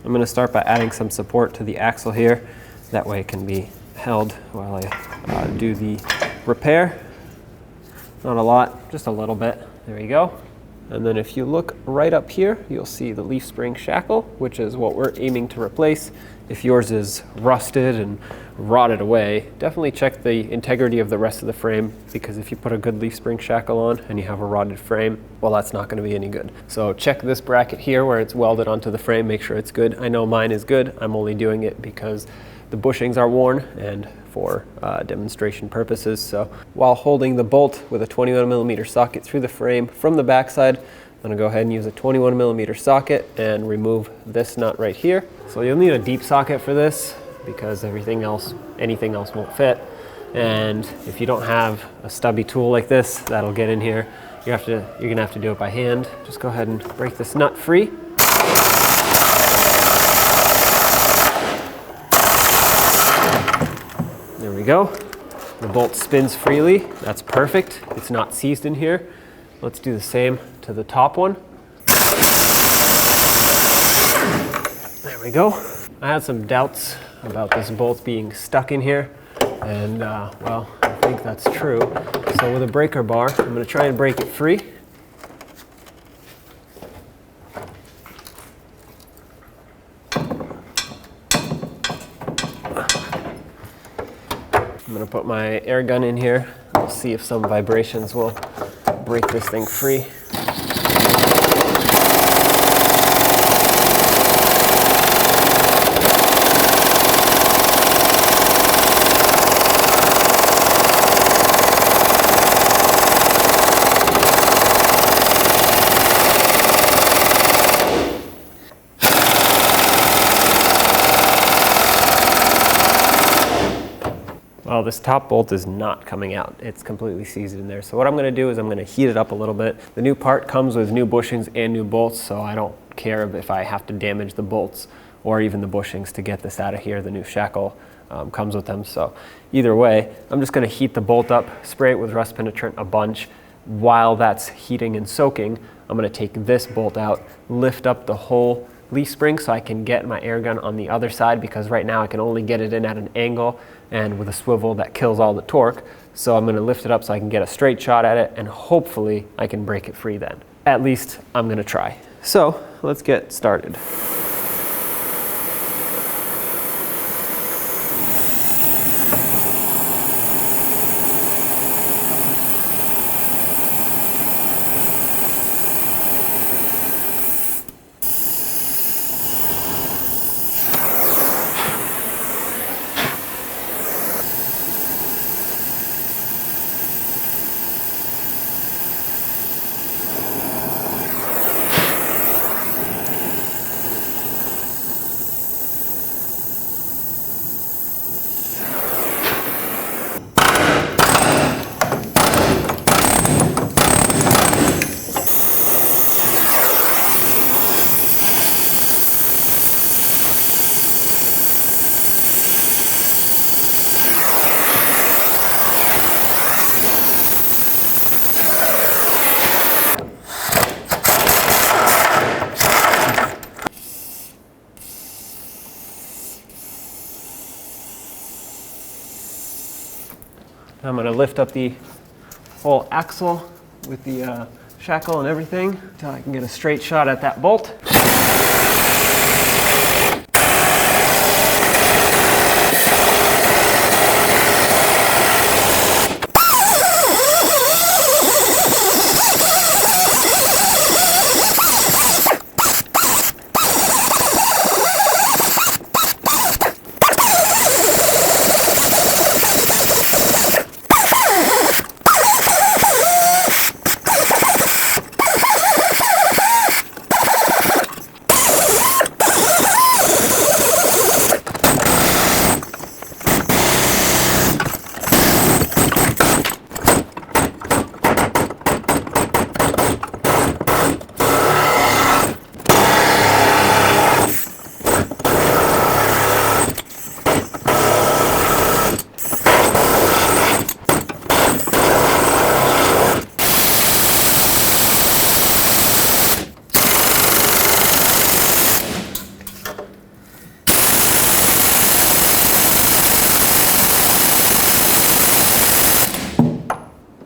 I'm going to start by adding some support to the axle here. That way it can be held while I do the repair. Not a lot, just a little bit. There you go. And then if you look right up here, you'll see the leaf spring shackle, which is what we're aiming to replace. If yours is rusted and rotted away, definitely check the integrity of the rest of the frame, because if you put a good leaf spring shackle on and you have a rotted frame, well, that's not going to be any good. So check this bracket here where it's welded onto the frame, make sure it's good. I know mine is good. I'm only doing it because the bushings are worn and for demonstration purposes. So while holding the bolt with a 21mm socket through the frame from the backside, I'm going to go ahead and use a 21mm socket and remove this nut right here. So you'll need a deep socket for this because anything else won't fit. And if you don't have a stubby tool like this that'll get in here, you're gonna have to do it by hand. Just go ahead and break this nut free. There we go. The bolt spins freely. That's perfect. It's not seized in here. Let's do the same to the top one. There we go. I had some doubts about this bolt being stuck in here, and well, I think that's true. So with a breaker bar, I'm going to try and break it free. I'm going to put my air gun in here. We'll see if some vibrations will break this thing free. Well, this top bolt is not coming out. It's completely seized in there. So what I'm going to do is I'm going to heat it up a little bit. The new part comes with new bushings and new bolts, so I don't care if I have to damage the bolts or even the bushings to get this out of here. The new shackle comes with them. So either way, I'm just going to heat the bolt up, spray it with rust penetrant a bunch. While that's heating and soaking, I'm going to take this bolt out, lift up the whole leaf spring so I can get my air gun on the other side, because right now I can only get it in at an angle and with a swivel that kills all the torque. So I'm going to lift it up so I can get a straight shot at it, and hopefully I can break it free then. At least I'm going to try. So let's get started. I'm going to lift up the whole axle with the shackle and everything until I can get a straight shot at that bolt.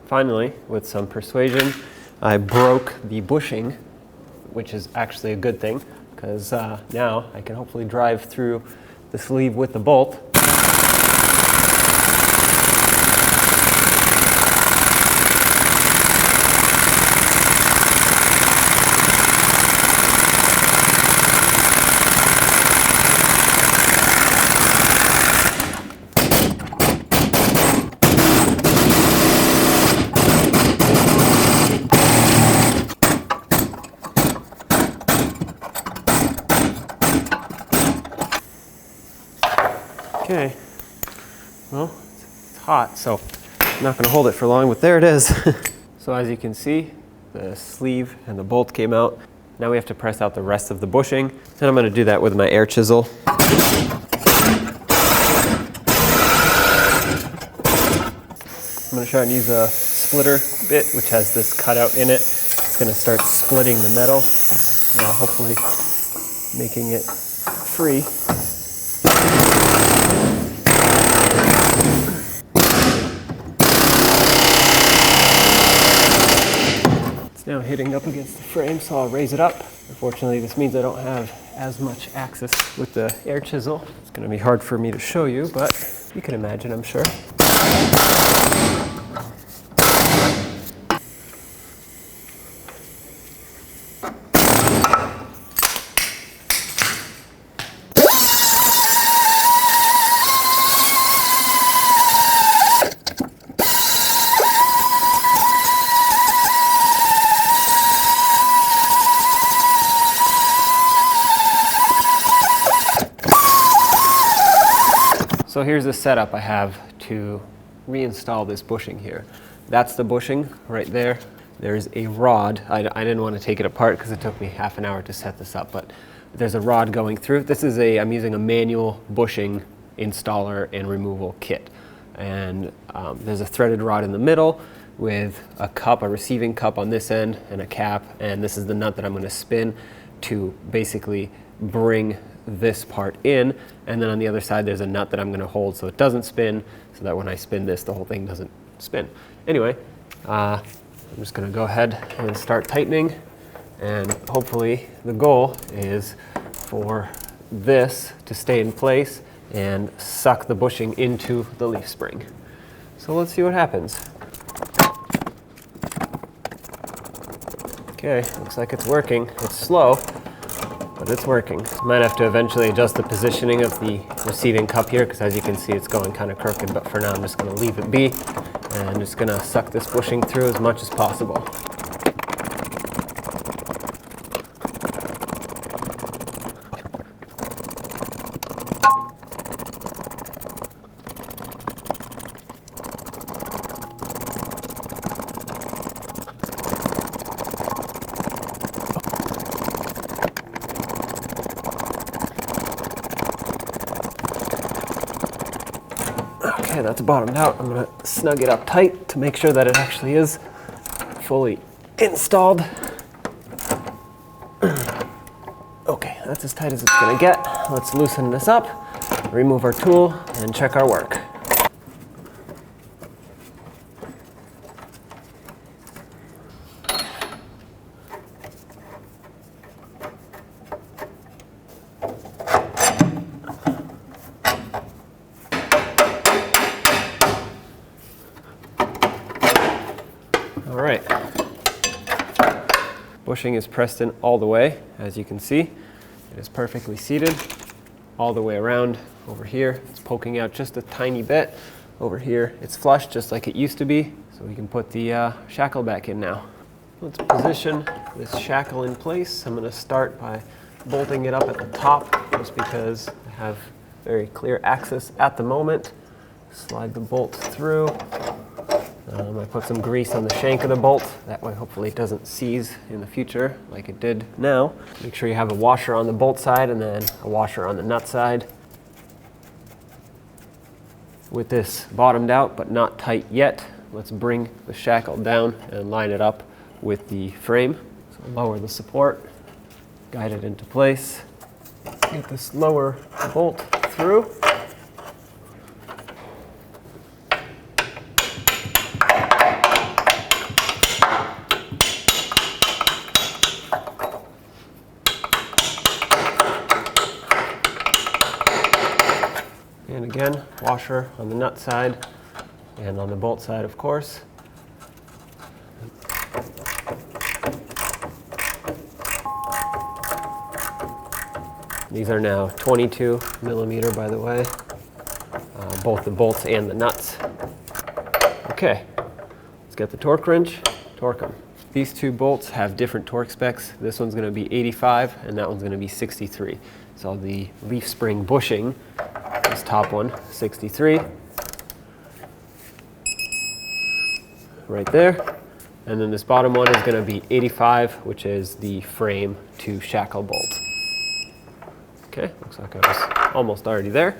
Finally, with some persuasion, I broke the bushing, which is actually a good thing, because now I can hopefully drive through the sleeve with the bolt. Okay, well, it's hot, so I'm not going to hold it for long, but there it is. So as you can see, the sleeve and the bolt came out. Now we have to press out the rest of the bushing, and I'm going to do that with my air chisel. I'm going to try and use a splitter bit, which has this cutout in it. It's going to start splitting the metal, hopefully making it free. Now hitting up against the frame, so I'll raise it up. Unfortunately, this means I don't have as much access with the air chisel. It's going to be hard for me to show you, but you can imagine, I'm sure. So here's the setup I have to reinstall this bushing here. That's the bushing right there. There's a rod. I didn't want to take it apart because it took me half an hour to set this up, but there's a rod going through. This is I'm using a manual bushing installer and removal kit. And there's a threaded rod in the middle with a cup, a receiving cup on this end and a cap. And this is the nut that I'm going to spin to basically bring this part in, and then on the other side there's a nut that I'm going to hold so it doesn't spin, so that when I spin this, the whole thing doesn't spin. Anyway, I'm just going to go ahead and start tightening, and hopefully the goal is for this to stay in place and suck the bushing into the leaf spring. So let's see what happens. Okay, looks like it's working. It's slow, but it's working. Might have to eventually adjust the positioning of the receiving cup here, because as you can see it's going kind of crooked, but for now I'm just going to leave it be and I'm just going to suck this bushing through as much as possible. Okay, that's bottomed out. I'm going to snug it up tight to make sure that it actually is fully installed. Okay, that's as tight as it's going to get. Let's loosen this up, remove our tool, and check our work. All right, bushing is pressed in all the way. As you can see, it is perfectly seated all the way around. Over here, it's poking out just a tiny bit. Over here, it's flush just like it used to be. So we can put the shackle back in now. Let's position this shackle in place. I'm going to start by bolting it up at the top, just because I have very clear access at the moment. Slide the bolt through. I put some grease on the shank of the bolt. That way hopefully it doesn't seize in the future like it did now. Make sure you have a washer on the bolt side and then a washer on the nut side. With this bottomed out but not tight yet, let's bring the shackle down and line it up with the frame. So lower the support, guide it into place, get this lower bolt through. again, washer on the nut side and on the bolt side, of course. These are now 22 millimeter, by the way, both the bolts and the nuts. Okay, let's get the torque wrench, torque them. These two bolts have different torque specs. This one's going to be 85 and that one's going to be 63. So the leaf spring bushing, this top one, 63. Right there. And then this bottom one is going to be 85, which is the frame to shackle bolt. Okay, looks like I was almost already there.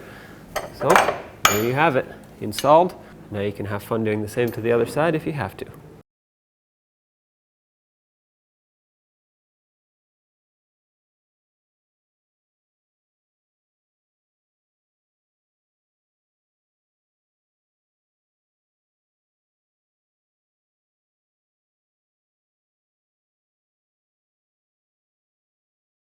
So there you have it, installed. Now you can have fun doing the same to the other side if you have to.